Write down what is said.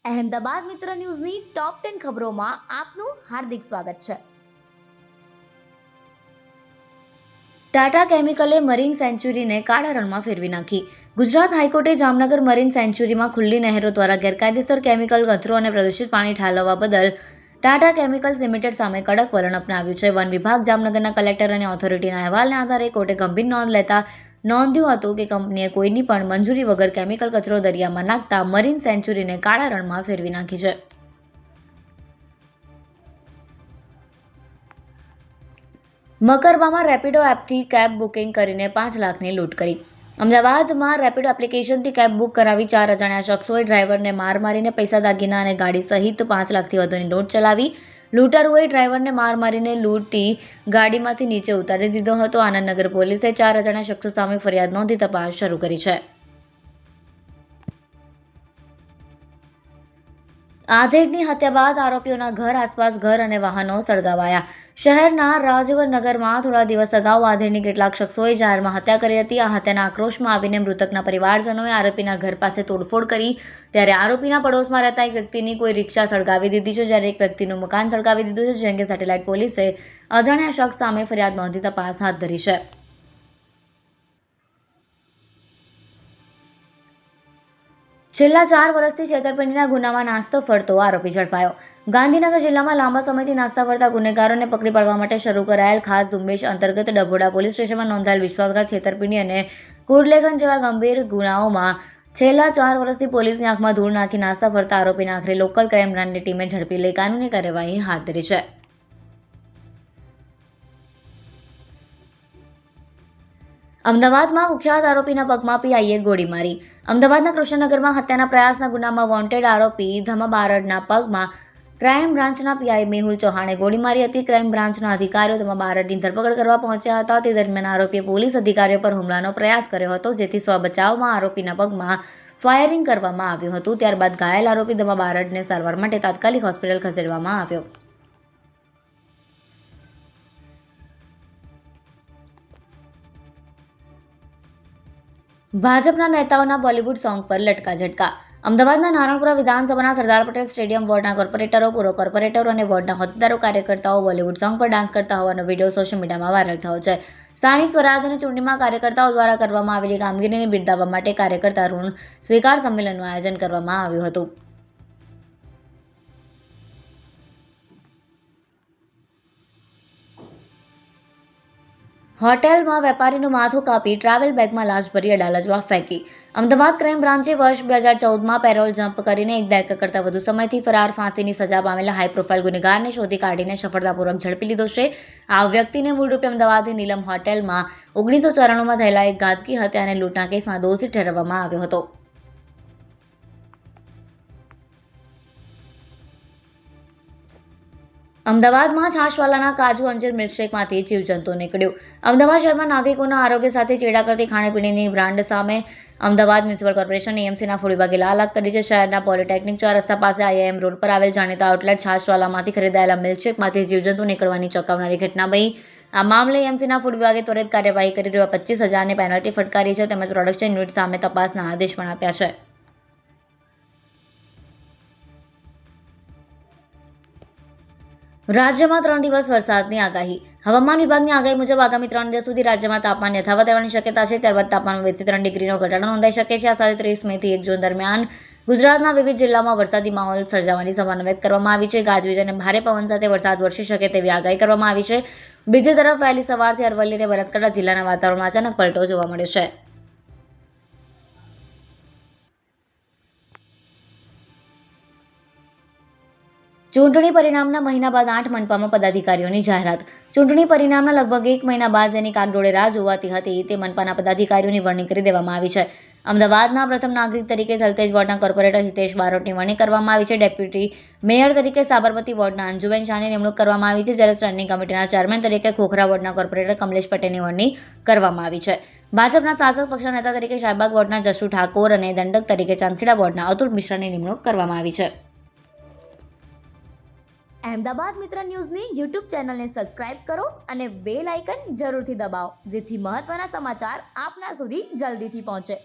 અહેમદાબાદ મિત્ર ન્યૂઝની ટોપ 10 ખબરોમાં આપનું હાર્દિક સ્વાગત છે. ટાટા કેમિકલે મરીન સેન્ચ્યુરીને કાળા રણમાં ફેરવી નાખી. ગુજરાત હાઈકોર્ટે જામનગર મરીન સેન્ચ્યુરીમાં ખુલ્લી નહેરો દ્વારા ગેરકાયદેસર કેમિકલ કચરો અને પ્રદૂષિત પાણી ઠાલવવા બદલ ટાટા કેમિકલ્સ લિમિટેડ સામે કડક વલણ અપનાવ્યું છે. વન વિભાગ જામનગરના કલેક્ટર અને ઓથોરિટીના અહેવાલને આધારે કોર્ટે ગંભીર નોંધ લેતા નોંધ્યું હતું કે કંપનીએ કોઈની પણ મંજૂરી વગર કેમિકલ કચરો દરિયામાં નાખતા મરીન સેન્ચ્યુરીને કાળા રણમાં ફેરવી નાખી છે. મકરબામાં રેપિડો એપથી કેબ બુકિંગ કરીને 5 લાખની લૂંટ કરી. અમદાવાદમાં રેપિડો એપ્લિકેશનથી કેબ બુક કરાવી 4 અજાણ્યા શખ્સોએ ડ્રાઈવરને માર મારીને પૈસા, દાગીના અને ગાડી સહિત 5 લાખથી વધુની લૂંટ ચલાવી. લૂંટારુઓએ ડ્રાઈવરને માર મારીને લૂંટી ગાડીમાંથી નીચે ઉતારી દીધો હતો. આનંદનગર પોલીસે 4 અજાણ્યા શખ્સો સામે ફરિયાદ નોંધી તપાસ શરૂ કરી છે. આધેડની હત્યા બાદ આરોપીઓના ઘર, આસપાસ ઘર અને વાહનો સળગાવાયા. શહેરના રાજવનગરમાં થોડા દિવસ અગાઉ આધેડની કેટલાક શખ્સોએ જાહેરમાં હત્યા કરી હતી. આ હત્યાના આક્રોશમાં આવીને મૃતકના પરિવારજનોએ આરોપીના ઘર પાસે તોડફોડ કરી. ત્યારે આરોપીના પડોશમાં રહેતા એક વ્યક્તિની કોઈ રિક્ષા સળગાવી દીધી છે, જ્યારે એક વ્યક્તિનું મકાન સળગાવી દીધું છે. જે અંગે સેટેલાઇટ પોલીસે અજાણ્યા શખ્સ સામે ફરિયાદ નોંધી તપાસ હાથ ધરી છે. છેલ્લા 4 વર્ષથી છેતરપિંડીના ગુનામાં નાસ્તો ફરતો આરોપી ઝડપાયો. ગાંધીનગર જિલ્લામાં લાંબા સમયથી નાસ્તા ફરતા ગુનેગારોને પકડી પાડવા માટે શરૂ કરાયેલ ખાસ ઝુંબેશ અંતર્ગત ડભોડા પોલીસ સ્ટેશનમાં નોંધાયેલ વિશ્વાસઘાત, છેતરપિંડી અને કુળલેખન જેવા ગંભીર ગુનાઓમાં છેલ્લા 4 વર્ષથી પોલીસની આંખમાં ધૂળ નાખી નાસ્તા ફરતા આરોપીને આખરે લોકલ ક્રાઇમ બ્રાન્ચની ટીમે ઝડપી લઈ કાનૂની કાર્યવાહી હાથ ધરી છે. અમદાવાદમાં કુખ્યાત આરોપીના પગમાં પીઆઈએ ગોળી મારી. અમદાવાદના કૃષ્ણનગરમાં હત્યાના પ્રયાસના ગુનામાં વોન્ટેડ આરોપી ધમા બારડના પગમાં ક્રાઇમ બ્રાન્ચના પીઆઈ મેહુલ ચૌહાણે ગોળી મારી હતી. ક્રાઇમ બ્રાન્ચના અધિકારીઓ ધમા બારડની ધરપકડ કરવા પહોંચ્યા હતા. તે દરમિયાન આરોપીએ પોલીસ અધિકારીઓ પર હુમલાનો પ્રયાસ કર્યો હતો, જેથી સ્વ બચાવમાં આરોપીના પગમાં ફાયરિંગ કરવામાં આવ્યું હતું. ત્યારબાદ ઘાયલ આરોપી ધમા બારડને સારવાર માટે તાત્કાલિક હોસ્પિટલ ખસેડવામાં આવ્યો. ભાજપના નેતાઓના બોલિવૂડ સોંગ પર લટકા ઝટકા. અમદાવાદના નારણપુરા વિધાનસભાના સરદાર પટેલ સ્ટેડિયમ વોર્ડના કોર્પોરેટરો, પૂર્વ કોર્પોરેટરો અને વોર્ડના હોદ્દેદારો, કાર્યકર્તાઓ બોલિવૂડ સોંગ પર ડાન્સ કરતા હોવાનો વિડીયો સોશિયલ મીડિયામાં વાયરલ થયો છે. સ્થાનિક સ્વરાજ્યની ચૂંટણીમાં કાર્યકર્તાઓ દ્વારા કરવામાં આવેલી કામગીરીને બિરદાવવા માટે કાર્યકર્તા ઋણ સ્વીકાર સંમેલનનું આયોજન કરવામાં આવ્યું હતું. હોટેલમાં વેપારીનું માથું કાપી ટ્રાવેલ બેગમાં લાશ ભરી અડાલજમાં ફેંકી. અમદાવાદ ક્રાઇમ બ્રાન્ચે વર્ષ 2014માં પેરોલ જમ્પ કરીને 1 દાયકા કરતાં વધુ સમયથી ફરાર ફાંસીની સજા પામેલા હાઈ પ્રોફાઇલ ગુનેગારને શોધી કાઢીને સફળતાપૂર્વક ઝડપી લીધો છે. આ વ્યક્તિને મૂળરૂપે અમદાવાદની નીલમ હોટેલમાં 1994માં થયેલા એક ઘાતકી હત્યા અને લૂંટના કેસમાં દોષિત ઠેરવવામાં આવ્યો હતો. અમદાવાદમાં છાશવાલાના કાજુ અંજીર મિલ્કશેકમાંથી જીવજંતુ નીકળ્યું. અમદાવાદ શહેરમાં નાગરિકોના આરોગ્ય સાથે ચેડા કરતી ખાણીપીણીની બ્રાન્ડ સામે અમદાવાદ મ્યુનિસિપલ કોર્પોરેશન એએમસીના ફૂડ વિભાગે લાલ આગ કરી છે. શહેરના પોલિટેકનિક 4 રસ્તા પાસે આઈઆઈએમ રોડ પર આવેલ જાણીતા આઉટલેટ છાશવાલામાંથી ખરીદાયેલા મિલ્કશેકમાંથી જીવજંતુ નીકળવાની ચોંકાવનારી ઘટના બની. આ મામલે એએમસીના ફૂડ વિભાગે ત્વરિત કાર્યવાહી કરી ₹25,000ની પેનલ્ટી ફટકારી છે, તેમજ પ્રોડક્શન યુનિટ સામે તપાસના આદેશ પણ આપ્યા છે. રાજ્યમાં 3 દિવસ વરસાદની આગાહી. હવામાન વિભાગની આગાહી મુજબ આગામી 3 દિવસ સુધી રાજ્યમાં તાપમાન યથાવત રહેવાની શક્યતા છે. ત્યારબાદ તાપમાનમાં 2 થી 3 ડિગ્રીનો ઘટાડો નોંધાઈ શકે છે. આ સાથે 30 મેથી 1 જૂન દરમિયાન ગુજરાતના વિવિધ જિલ્લામાં વરસાદી માહોલ સર્જાવાની સંભાવના વ્યક્ત કરવામાં આવી છે. ગાજવીજ અને ભારે પવન સાથે વરસાદ વરસી શકે તેવી આગાહી કરવામાં આવી છે. બીજી તરફ વહેલી સવારથી અરવલ્લી અને બનાસકાંઠા જિલ્લાના વાતાવરણમાં અચાનક પલટો જોવા મળ્યો છે. ચૂંટણી પરિણામના મહિના બાદ 8 મનપામાં પદાધિકારીઓની જાહેરાત. ચૂંટણી પરિણામના લગભગ 1 મહિના બાદ જેની કાગડોળે રાહ જોવાતી હતી તે મનપાના પદાધિકારીઓની વરણી કરી દેવામાં આવી છે. અમદાવાદના પ્રથમ નાગરિક તરીકે થલતેજ વોર્ડના કોર્પોરેટર હિતેશ બારોટની વરણી કરવામાં આવી છે. ડેપ્યુટી મેયર તરીકે સાબરમતી વોર્ડના અંજુબેન શાહની નિમણૂક કરવામાં આવી છે, જ્યારે સ્ટેન્ડિંગ કમિટીના ચેરમેન તરીકે ખોખરા વોર્ડના કોર્પોરેટર કમલેશ પટેલની વરણી કરવામાં આવી છે. ભાજપના શાસક પક્ષના નેતા તરીકે શાહબાગ વોર્ડના જશુ ઠાકોર અને દંડક તરીકે ચાંદખેડા વોર્ડના અતુલ મિશ્રાની નિમણૂક કરવામાં આવી છે. અહેમદાબાદ મિત્ર ન્યૂઝની યુટ્યુબ ચેનલને સબસ્ક્રાઇબ કરો અને બેલ આઇકન જરૂરથી દબાવો, જેથી મહત્વના સમાચાર આપના સુધી જલ્દીથી પહોંચે.